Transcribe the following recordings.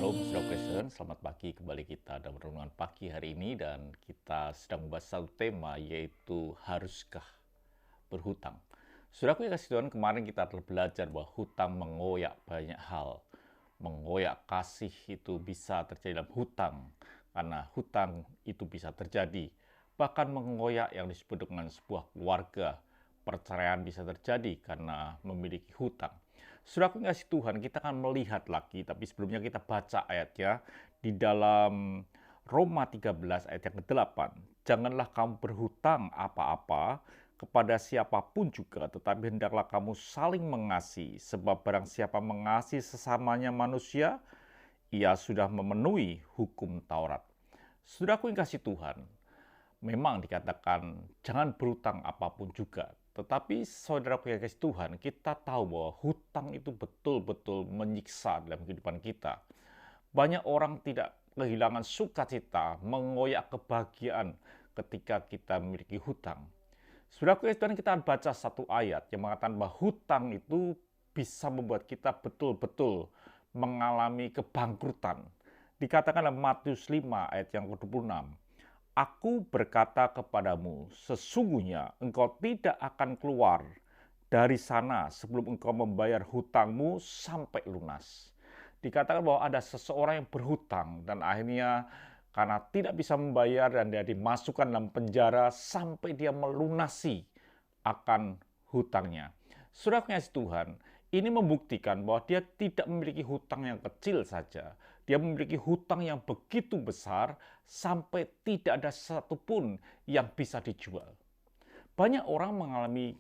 Shalom, Saudara Kristen. Selamat pagi kembali kita dalam renungan pagi hari ini dan kita sedang membahas satu tema yaitu haruskah berhutang. Saudaraku yang kasih Tuhan, kemarin kita telah belajar bahwa hutang mengoyak banyak hal. Mengoyak kasih itu bisa terjadi dalam hutang karena hutang itu bisa terjadi. Bahkan mengoyak yang disebut dengan sebuah keluarga. Perceraian bisa terjadi karena memiliki hutang. Saudaraku yang kasih Tuhan, kita akan melihat lagi, tapi sebelumnya kita baca ayatnya di dalam Roma 13 ayat yang ke-8. Janganlah kamu berhutang apa-apa kepada siapapun juga, tetapi hendaklah kamu saling mengasihi, sebab barang siapa mengasihi sesamanya manusia, ia sudah memenuhi hukum Taurat. Saudaraku yang kasih Tuhan, memang dikatakan jangan berhutang apapun juga. Tetapi saudaraku yang kasih Tuhan, kita tahu bahwa hutang itu betul-betul menyiksa dalam kehidupan kita. Banyak orang tidak kehilangan sukacita, mengoyak kebahagiaan ketika kita memiliki hutang. Saudaraku yang kasih Tuhan, kita akan baca satu ayat yang mengatakan bahwa hutang itu bisa membuat kita betul-betul mengalami kebangkrutan. Dikatakan dalam Matius 5 ayat yang ke-26. Aku berkata kepadamu, sesungguhnya engkau tidak akan keluar dari sana sebelum engkau membayar hutangmu sampai lunas. Dikatakan bahwa ada seseorang yang berhutang dan akhirnya karena tidak bisa membayar dan dia dimasukkan dalam penjara sampai dia melunasi akan hutangnya. Saudara kasih Tuhan, ini membuktikan bahwa dia tidak memiliki hutang yang kecil saja. Dia memiliki hutang yang begitu besar sampai tidak ada satupun yang bisa dijual. Banyak orang mengalami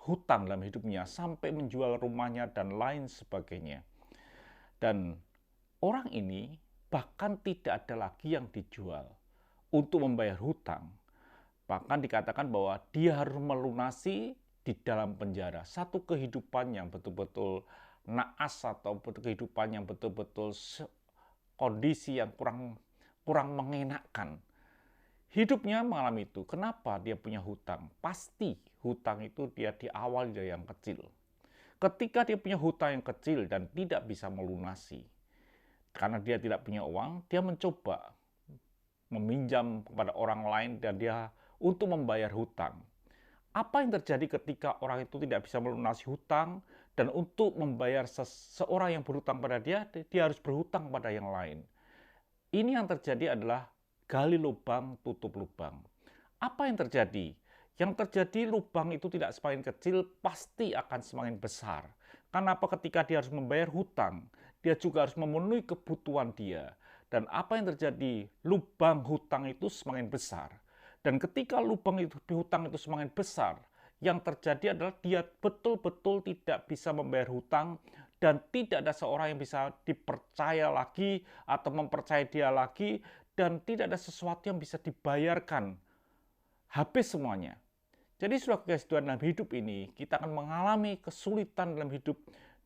hutang dalam hidupnya sampai menjual rumahnya dan lain sebagainya. Dan orang ini bahkan tidak ada lagi yang dijual untuk membayar hutang. Bahkan dikatakan bahwa dia harus melunasi di dalam penjara. Satu kehidupan yang betul-betul naas atau kehidupan yang betul-betul kondisi yang kurang mengenakkan. Hidupnya mengalami itu. Kenapa dia punya hutang? Pasti hutang itu dia diawali dari yang kecil. Ketika dia punya hutang yang kecil dan tidak bisa melunasi, karena dia tidak punya uang, dia mencoba meminjam kepada orang lain dan dia untuk membayar hutang. Apa yang terjadi ketika orang itu tidak bisa melunasi hutang dan untuk membayar seseorang yang berhutang pada dia, dia harus berhutang pada yang lain. Ini yang terjadi adalah gali lubang, tutup lubang. Apa yang terjadi? Yang terjadi lubang itu tidak semakin kecil, pasti akan semakin besar. Karena apa? Ketika dia harus membayar hutang, dia juga harus memenuhi kebutuhan dia. Dan apa yang terjadi? Lubang hutang itu semakin besar. Dan ketika lubang itu di hutang itu semakin besar, yang terjadi adalah dia betul-betul tidak bisa membayar hutang dan tidak ada seorang yang bisa dipercaya lagi atau mempercayai dia lagi dan tidak ada sesuatu yang bisa dibayarkan. Habis semuanya. Jadi sudah guys, dalam hidup ini kita akan mengalami kesulitan dalam hidup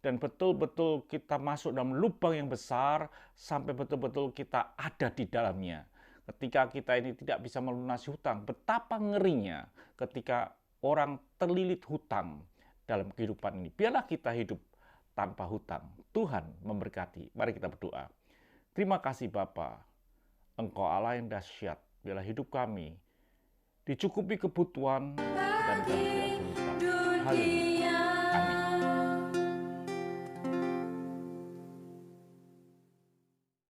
dan betul-betul kita masuk dalam lubang yang besar sampai betul-betul kita ada di dalamnya. Ketika kita ini tidak bisa melunasi hutang, betapa ngerinya ketika orang terlilit hutang dalam kehidupan ini. Biarlah kita hidup tanpa hutang. Tuhan memberkati. Mari kita berdoa. Terima kasih Bapa, Engkau Allah yang dahsyat. Biarlah hidup kami dicukupi kebutuhan dan kami tidak berhutang. Haleluya.